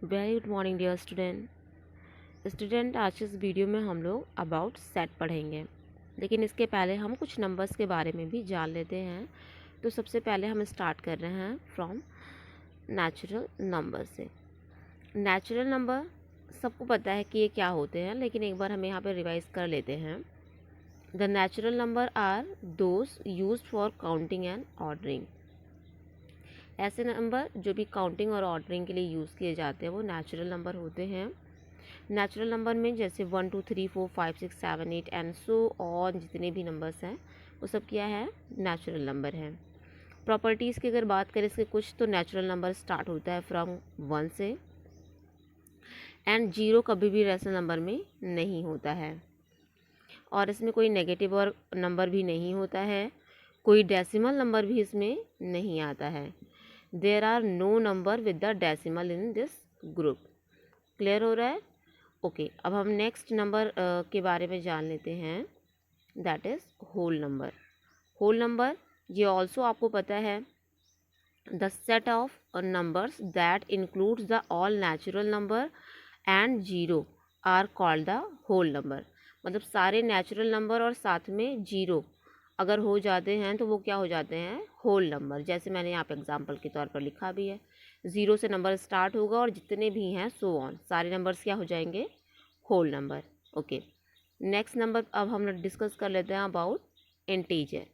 Very good morning dear student. आज इस video में हम लोग अबाउट सेट पढ़ेंगे, लेकिन इसके पहले हम कुछ नंबर्स के बारे में भी जान लेते हैं। तो सबसे पहले हम स्टार्ट कर रहे हैं फ्रॉम नेचुरल नंबर से। नेचुरल नंबर सबको पता है कि ये क्या होते हैं, लेकिन एक बार हम यहाँ पर रिवाइज कर लेते हैं। The natural number are those use for counting and ordering. ऐसे नंबर जो भी काउंटिंग और ऑर्डरिंग के लिए यूज़ किए जाते हैं वो नेचुरल नंबर होते हैं। नेचुरल नंबर में जैसे 1 2 3 4 5 6 7 8 एंड सो ऑन जितने भी नंबर्स हैं वो सब क्या है, नेचुरल नंबर है। प्रॉपर्टीज़ की अगर बात करें इसके कुछ, तो नेचुरल नंबर स्टार्ट होता है फ्रॉम 1 से, एंड 0 कभी भी रैशनल नंबर में नहीं होता है, और इसमें कोई नेगेटिव और नंबर भी नहीं होता है, कोई डेसिमल नंबर भी इसमें नहीं आता है। There are no number with the decimal in this group. Clear हो रहा है? ओके, अब हम नेक्स्ट नंबर के बारे में जान लेते हैं, that is whole number. Whole number ये ऑल्सो आपको पता है, the set of numbers that includes the all natural number and zero are called the whole number. मतलब सारे नेचुरल नंबर और साथ में जीरो अगर हो जाते हैं तो वो क्या हो जाते हैं, होल नंबर। जैसे मैंने यहाँ पे एग्जांपल के तौर पर लिखा भी है, 0 से नंबर स्टार्ट होगा और जितने भी हैं सो ऑन, सारे नंबर्स क्या हो जाएंगे, whole number. Okay, next number अब हम लोग डिस्कस कर लेते हैं अबाउट इंटीजर।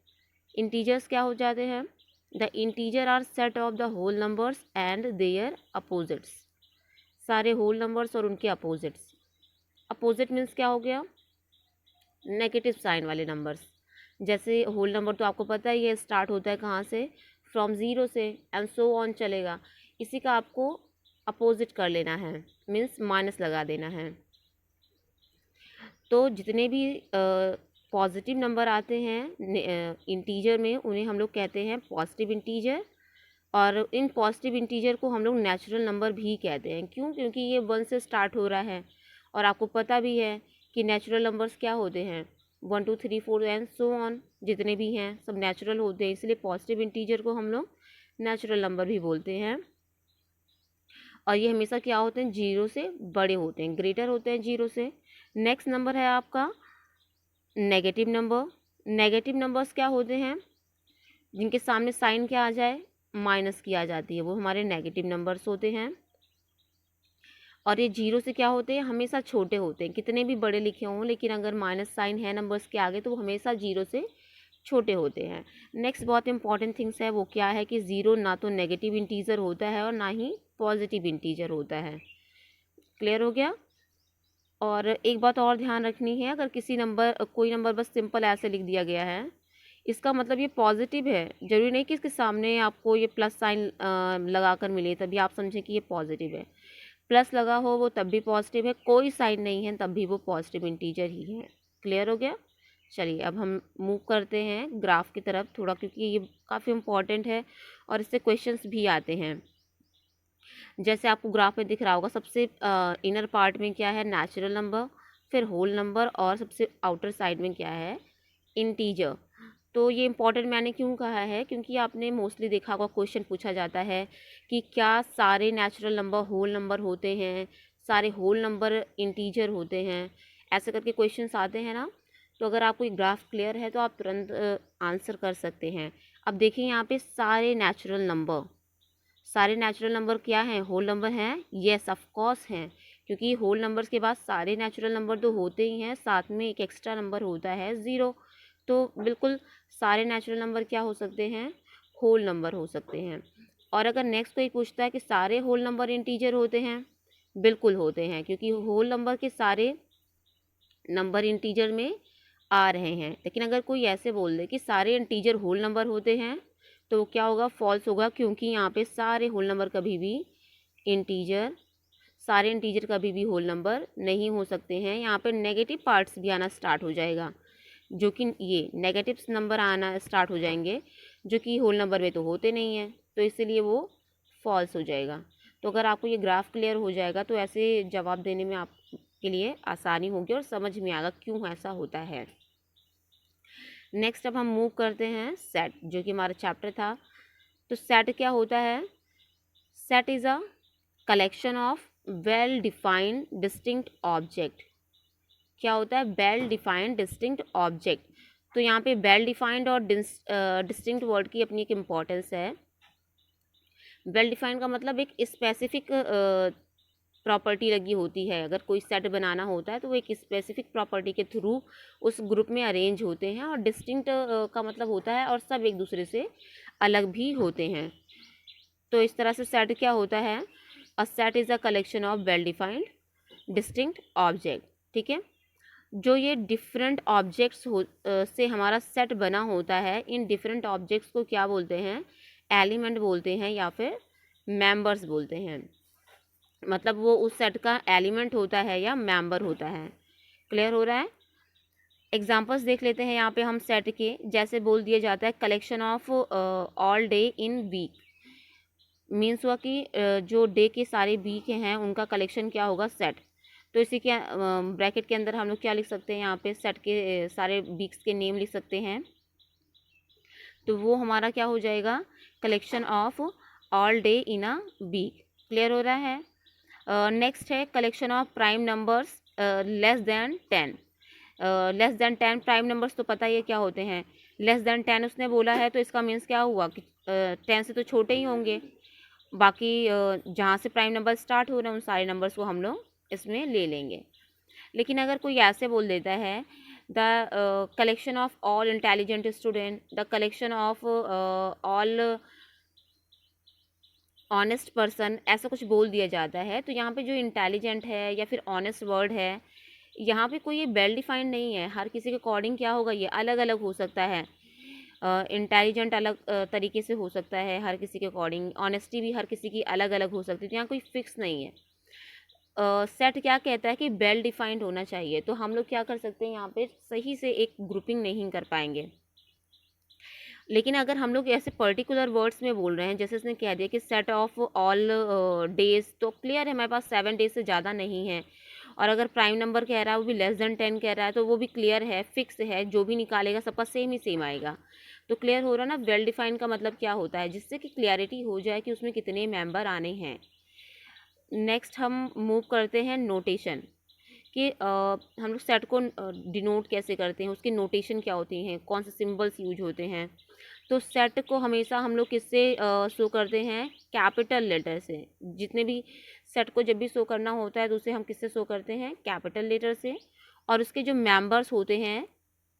इंटीजर्स क्या हो जाते हैं, the integer are set of the whole numbers and their opposites. सारे होल नंबर्स और उनके अपोजिट्स। अपोजिट मीन्स क्या हो गया, नेगेटिव साइन वाले नंबर्स। जैसे होल नंबर तो आपको पता ही है स्टार्ट होता है कहाँ से, फ्रॉम 0 से एंड सो ऑन चलेगा। इसी का आपको अपोजिट कर लेना है, मीन्स माइनस लगा देना है। तो जितने भी पॉजिटिव नंबर आते हैं इंटीजर में उन्हें हम लोग कहते हैं पॉजिटिव इंटीजर, और इन पॉजिटिव इंटीजर को हम लोग नेचुरल नंबर भी कहते हैं। क्यों? क्योंकि ये 1 से स्टार्ट हो रहा है, और आपको पता भी है कि नेचुरल नंबर्स क्या होते हैं, 1 2 3 4 एंड सो ऑन जितने भी हैं सब नेचुरल होते हैं, इसलिए पॉजिटिव इंटीजर को हम लोग नेचुरल नंबर भी बोलते हैं। और ये हमेशा क्या होते हैं, 0 से बड़े होते हैं, ग्रेटर होते हैं 0 से। नेक्स्ट नंबर है आपका नेगेटिव नंबर। नेगेटिव नंबर्स क्या होते हैं, जिनके सामने साइन क्या आ जाए, माइनस की आ जाती है, वो हमारे नेगेटिव नंबर्स होते हैं। और ये 0 से क्या होते हैं, हमेशा छोटे होते हैं, कितने भी बड़े लिखे हों लेकिन अगर माइनस साइन है नंबर्स के आगे तो वो हमेशा 0 से छोटे होते हैं। नेक्स्ट बहुत इंपॉर्टेंट थिंग्स है, वो क्या है कि 0 ना तो नेगेटिव इंटीजर होता है और ना ही पॉजिटिव इंटीजर होता है। क्लियर हो गया? और एक बात और ध्यान रखनी है, अगर कोई नंबर बस सिंपल ऐसे लिख दिया गया है, इसका मतलब ये पॉजिटिव है, ज़रूरी नहीं कि इसके सामने आपको ये प्लस साइन लगा कर मिले तभी आप समझें कि ये पॉजिटिव है। प्लस लगा हो वो तब भी पॉजिटिव है, कोई साइन नहीं है तब भी वो पॉजिटिव इंटीजर ही है। क्लियर हो गया? चलिए अब हम मूव करते हैं ग्राफ की तरफ थोड़ा, क्योंकि ये काफ़ी इम्पॉर्टेंट है और इससे क्वेश्चंस भी आते हैं। जैसे आपको ग्राफ में दिख रहा होगा, सबसे इनर पार्ट में क्या है, नेचुरल नंबर, फिर होल नंबर, और सबसे आउटर साइड में क्या है, इंटीजर। तो ये इंपॉर्टेंट मैंने क्यों कहा है, क्योंकि आपने मोस्टली देखा होगा क्वेश्चन पूछा जाता है कि क्या सारे नेचुरल नंबर होल नंबर होते हैं, सारे होल नंबर इंटीजर होते हैं, ऐसे करके क्वेश्चंस आते हैं ना। तो अगर आपको ये ग्राफ क्लियर है तो आप तुरंत आंसर कर सकते हैं। अब देखिए यहाँ पे सारे नेचुरल नंबर क्या हैं, होल नंबर हैं, येस ऑफ कोर्स हैं, क्योंकि होल नंबर्स के बाद सारे नेचुरल नंबर तो होते ही हैं, साथ में एक एक्स्ट्रा नंबर होता है 0। तो बिल्कुल सारे नेचुरल नंबर क्या हो सकते हैं, होल नंबर हो सकते हैं। और अगर नेक्स्ट कोई पूछता है कि सारे होल नंबर इंटीजर होते हैं, बिल्कुल होते हैं, क्योंकि होल नंबर के सारे नंबर इंटीजर में आ रहे हैं। लेकिन अगर कोई ऐसे बोल दे कि सारे इंटीजर होल नंबर होते हैं तो वो क्या होगा, फॉल्स होगा, क्योंकि यहाँ पे सारे होल नंबर कभी भी इंटीजर सारे इंटीजर कभी भी होल नंबर नहीं हो सकते हैं। यहाँ पे नेगेटिव पार्ट्स भी आना स्टार्ट हो जाएगा, जो कि ये नेगेटिव नंबर आना स्टार्ट हो जाएंगे जो कि होल नंबर में तो होते नहीं हैं, तो इसीलिए वो फॉल्स हो जाएगा। तो अगर आपको ये ग्राफ क्लियर हो जाएगा तो ऐसे जवाब देने में आपके लिए आसानी होगी और समझ में आएगा क्यों ऐसा होता है। नेक्स्ट अब हम मूव करते हैं सेट, जो कि हमारा चैप्टर था। तो सेट क्या होता है, set is a collection of well defined distinct object. क्या होता है? Well defined distinct object. तो यहाँ पे वेल डिफाइंड और डिस्टिंक्ट वर्ड की अपनी एक इम्पॉर्टेंस है। वेल डिफाइंड का मतलब एक स्पेसिफिक प्रॉपर्टी लगी होती है। अगर कोई सेट बनाना होता है तो वो एक स्पेसिफिक प्रॉपर्टी के थ्रू उस ग्रुप में अरेंज होते हैं। और डिस्टिंक्ट का मतलब होता है और सब एक दूसरे से अलग भी होते हैं। तो इस तरह से सेट क्या होता है? A set is a collection of well defined distinct object. ठीक है, जो ये डिफरेंट ऑब्जेक्ट्स से हमारा सेट बना होता है, इन डिफरेंट ऑब्जेक्ट्स को क्या बोलते हैं? एलिमेंट बोलते हैं या फिर मेंबर्स बोलते हैं। मतलब वो उस सेट का एलिमेंट होता है या मेंबर होता है। क्लियर हो रहा है? एग्जांपल्स देख लेते हैं यहाँ पे हम सेट के। जैसे बोल दिया जाता है collection of all day in week. Means हुआ कि जो डे के सारे वीक हैं उनका कलेक्शन क्या होगा? सेट। तो इसी के ब्रैकेट के अंदर हम लोग क्या लिख सकते हैं? यहाँ पे सेट के सारे वीक्स के नेम लिख सकते हैं। तो वो हमारा क्या हो जाएगा? Collection of all day in a week. Clear हो रहा है? नेक्स्ट है collection of prime numbers less than 10। Less than 10 prime numbers तो पता ही है क्या होते हैं। लेस देन 10 उसने बोला है तो इसका मीन्स क्या हुआ कि 10 से तो छोटे ही होंगे। बाकी जहाँ से प्राइम नंबर स्टार्ट हो रहे हैं उन सारे नंबर्स को हम लोग इसमें ले लेंगे। लेकिन अगर कोई ऐसे बोल देता है the collection of all intelligent student, the collection of all honest person, ऐसा कुछ बोल दिया जाता है, तो यहाँ पे जो इंटेलिजेंट है या फिर ऑनेस्ट वर्ड है, यहाँ पे कोई ये वेल डिफाइंड नहीं है। हर किसी के अकॉर्डिंग क्या होगा? ये अलग अलग हो सकता है। इंटेलिजेंट अलग तरीके से हो सकता है हर किसी के अकॉर्डिंग। ऑनेस्टी भी हर किसी की अलग अलग हो सकती है। तो यहाँ कोई फिक्स नहीं है। सेट क्या कहता है कि वेल डिफाइंड होना चाहिए। तो हम लोग क्या कर सकते हैं? यहाँ पे सही से एक ग्रुपिंग नहीं कर पाएंगे। लेकिन अगर हम लोग ऐसे पर्टिकुलर वर्ड्स में बोल रहे हैं, जैसे उसने कह दिया कि सेट ऑफ ऑल डेज, तो क्लियर है हमारे पास 7 डेज से ज़्यादा नहीं है। और अगर प्राइम नंबर कह रहा है वो भी लेस देन 10 कह रहा है, तो वो भी क्लियर है, फिक्स है। जो भी निकालेगा सबका सेम ही सेम आएगा। तो क्लियर हो रहा ना वेल डिफाइंड का मतलब क्या होता है, जिससे कि क्लियरिटी हो जाए कि उसमें कितने मेंबर आने हैं। नेक्स्ट हम मूव करते हैं नोटेशन कि हम लोग सेट को डिनोट कैसे करते हैं, उसकी नोटेशन क्या होती हैं, कौन से सिंबल्स यूज होते हैं। तो सेट को हमेशा हम लोग किससे शो करते हैं? कैपिटल लेटर से। जितने भी सेट को जब भी शो करना होता है तो उसे हम किससे शो करते हैं? कैपिटल लेटर से। और उसके जो मेंबर्स होते हैं,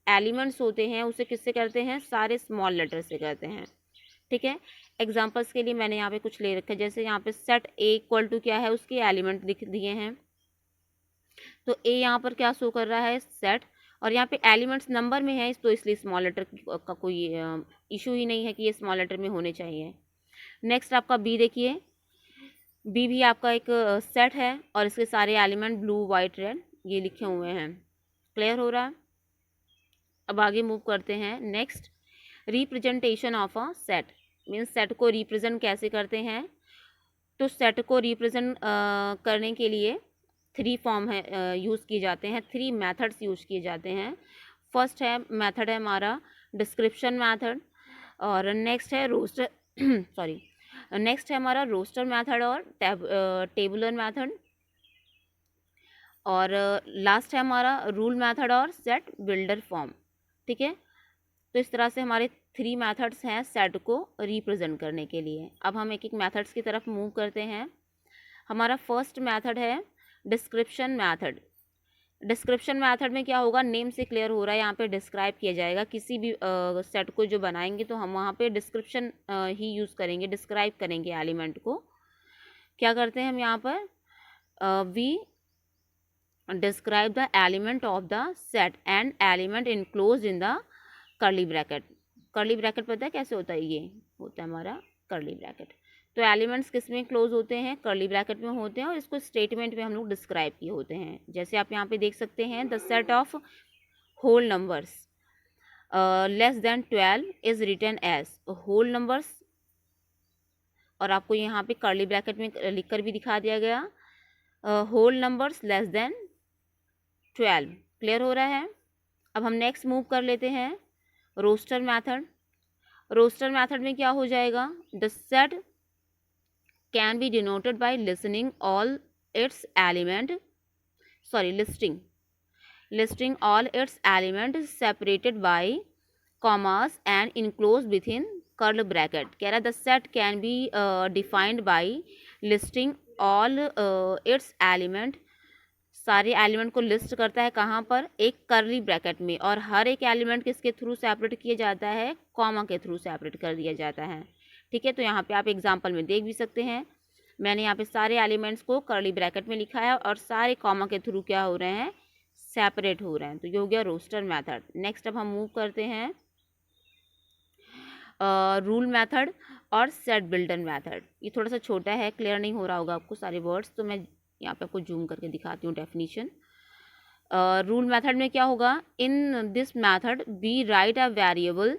एलिमेंट्स होते हैं, उसे किससे करते हैं? सारे स्मॉल लेटर से करते हैं। ठीक है, एग्जांपल्स के लिए मैंने यहाँ पे कुछ ले रखा है। जैसे यहाँ पे सेट ए इक्वल टू क्या है? उसके एलिमेंट लिख दिए हैं। तो ए यहाँ पर क्या शो कर रहा है? सेट। और यहाँ पे एलिमेंट्स नंबर में है तो इसलिए स्मॉल लेटर का कोई इशू ही नहीं है कि ये स्मॉल लेटर में होने चाहिए। नेक्स्ट आपका बी देखिए। बी भी आपका एक सेट है और इसके सारे एलिमेंट ब्लू वाइट रेड ये लिखे हुए हैं। क्लियर हो रहा है? अब आगे मूव करते हैं। Next, representation of a set. Means set को रिप्रेजेंट कैसे करते हैं? तो सेट को रिप्रेजेंट करने के लिए 3 फॉर्म है यूज़ किए जाते हैं, 3 मेथड्स यूज़ किए जाते हैं। फर्स्ट है मेथड है हमारा डिस्क्रिप्शन मेथड। और नेक्स्ट है रोस्टर सॉरी नेक्स्ट है हमारा रोस्टर मेथड और टेबुलर मेथड। और लास्ट है हमारा रूल मेथड और सेट बिल्डर फॉर्म। ठीक है, तो इस तरह से हमारे 3 मेथड्स हैं सेट को रिप्रेजेंट करने के लिए। अब हम एक एक मेथड्स की तरफ मूव करते हैं। हमारा फर्स्ट मेथड है डिस्क्रिप्शन मेथड। डिस्क्रिप्शन मेथड में क्या होगा? नेम से क्लियर हो रहा है, यहाँ पे डिस्क्राइब किया जाएगा। किसी भी सेट को जो बनाएंगे तो हम वहाँ पे डिस्क्रिप्शन ही यूज़ करेंगे, डिस्क्राइब करेंगे एलिमेंट को। क्या करते हैं हम यहाँ पर? We describe the element of the set and element enclosed in the curly bracket. Curly bracket पता है कैसे होता है? ये होता है हमारा कर्ली ब्रैकेट। तो एलिमेंट्स किस में क्लोज होते हैं? कर्ली ब्रैकेट में होते हैं। और इसको स्टेटमेंट में हम लोग डिस्क्राइब किए होते हैं। जैसे आप यहाँ पे देख सकते हैं, the set of whole numbers less than 12 is written as whole numbers. और आपको यहाँ पे कर्ली ब्रैकेट में लिखकर भी दिखा दिया गया whole numbers less than 12। Clear हो रहा है? अब हम नेक्स्ट मूव कर लेते हैं रोस्टर मेथड। रोस्टर मेथड में क्या हो जाएगा? The set can be denoted by listening all its element, sorry, listing all its elements separated by commas and enclosed within curly bracket. कह रहा the set can be defined by listing all its element, सारे element को list करता है कहाँ पर, एक करली ब्रैकेट में, और हर एक एलिमेंट किसके थ्रू सेपरेट किया जाता है, कॉमा के थ्रू सेपरेट कर दिया जाता है। ठीक है, तो यहाँ पे आप एग्जांपल में देख भी सकते हैं, मैंने यहाँ पे सारे एलिमेंट्स को करली ब्रैकेट में लिखा है और सारे कॉमा के थ्रू क्या हो रहे हैं, सेपरेट हो रहे हैं। तो ये हो गया रोस्टर मेथड। नेक्स्ट अब हम मूव करते हैं रूल मेथड और सेट बिल्डर मेथड। ये थोड़ा सा छोटा है, क्लियर नहीं हो रहा होगा आपको सारे वर्ड्स, तो मैं यहाँ पे आपको जूम करके दिखाती हूँ डेफिनीशन। रूल मेथड में क्या होगा, in this method we write a variable,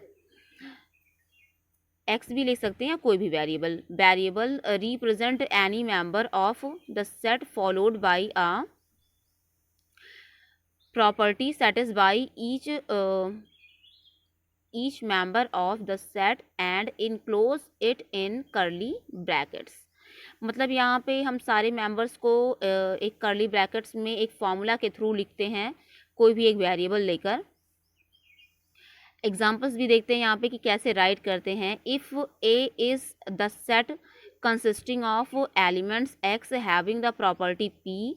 X भी लिख सकते हैं या कोई भी variable represent any member of the set followed by a property satisfy each member of the set and enclose it in curly brackets। मतलब यहाँ पे हम सारे मेंबर्स को एक कर्ली ब्रैकेट्स में एक फॉर्मूला के थ्रू लिखते हैं, कोई भी एक वेरिएबल लेकर। एग्जांपल्स भी देखते हैं यहाँ पे कि कैसे राइट करते हैं। If A is the set consisting of elements X having the property P,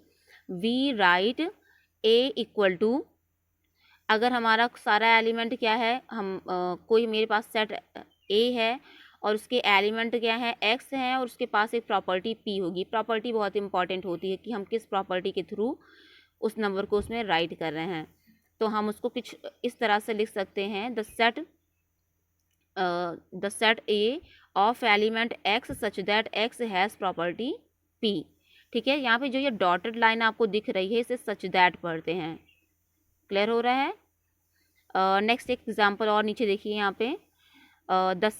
we write A equal to, अगर हमारा सारा एलिमेंट क्या है, हम कोई मेरे पास सेट ए है और उसके एलिमेंट क्या है, एक्स हैं, और उसके पास एक प्रॉपर्टी पी होगी। प्रॉपर्टी बहुत इंपॉर्टेंट होती है कि हम किस प्रॉपर्टी के थ्रू उस नंबर को उसमें राइट कर रहे हैं। तो हम उसको कुछ इस तरह से लिख सकते हैं, the set A of element x such that x has property P. ठीक है, यहाँ पे जो ये डॉटेड लाइन आपको दिख रही है, इसे सच दैट पढ़ते हैं। क्लियर हो रहा है। नेक्स्ट एक एग्जांपल और नीचे देखिए यहाँ पे, the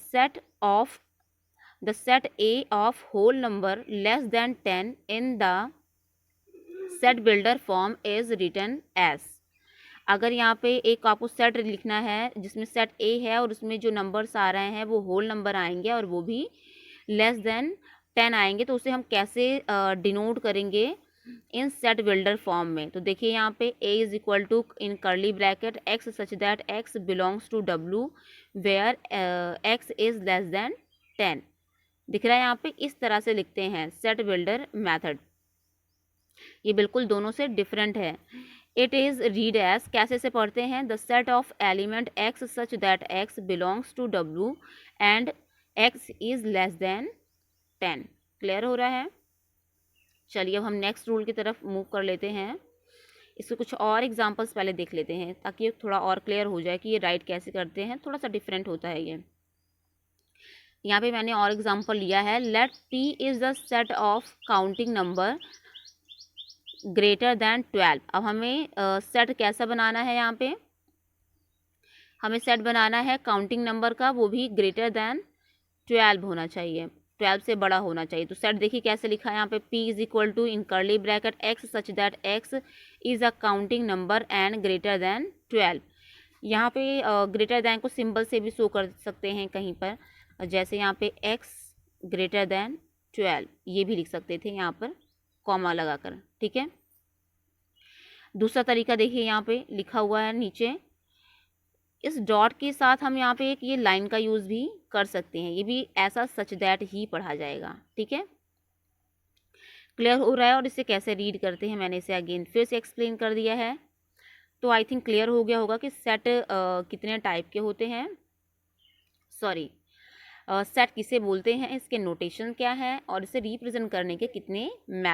set A of whole number less than 10 in the set builder form is written as. अगर यहाँ पे एक आपको सेट लिखना है जिसमें सेट ए है और उसमें जो नंबर्स आ रहे हैं वो होल नंबर आएंगे और वो भी लेस देन 10 आएंगे, तो उसे हम कैसे डिनोट करेंगे, इन सेट बिल्डर फॉर्म में। तो देखिए यहाँ पे a is equal to in curly bracket x such that x belongs to w where x is less than 10। दिख रहा है यहाँ पे, इस तरह से लिखते हैं सेट बिल्डर मेथड। ये बिल्कुल दोनों से डिफरेंट है। इट इज़ रीड एज, कैसे से पढ़ते हैं, the set of element x such that x belongs to w and x is less than 10। Clear हो रहा है। चलिए अब हम नेक्स्ट रूल की तरफ मूव कर लेते हैं। इसके कुछ और एग्जांपल्स पहले देख लेते हैं ताकि ये थोड़ा और क्लियर हो जाए कि ये राइट कैसे करते हैं, थोड़ा सा डिफरेंट होता है ये। यहाँ पे मैंने और एग्जांपल लिया है, let p is the set of counting number greater than 12। अब हमें सेट कैसा बनाना है, यहाँ पे हमें सेट बनाना है काउंटिंग नंबर का, वो भी ग्रेटर दैन 12 होना चाहिए, 12 से बड़ा होना चाहिए। तो सेट देखिए कैसे लिखा है यहाँ पे, p is equal to in curly bracket x such that x is a counting number and greater than 12। यहाँ पे ग्रेटर दैन को सिंबल से भी शो कर सकते हैं कहीं पर, जैसे यहाँ पे x ग्रेटर दैन 12 ये भी लिख सकते थे यहाँ पर कॉमा लगाकर। ठीक है, दूसरा तरीका देखिए यहाँ पे लिखा हुआ है नीचे, इस डॉट के साथ हम यहाँ पे एक ये लाइन का यूज़ भी कर सकते हैं, ये भी ऐसा सच दैट ही पढ़ा जाएगा। ठीक है, क्लियर हो रहा है। और इसे कैसे रीड करते हैं मैंने इसे अगेन फिर से एक्सप्लेन कर दिया है, तो आई थिंक क्लियर हो गया होगा कि सेट कितने टाइप के होते हैं, सॉरी सेट किसे बोलते हैं, इसके नोटेशन क्या है और इसे रिप्रेजेंट करने के कितने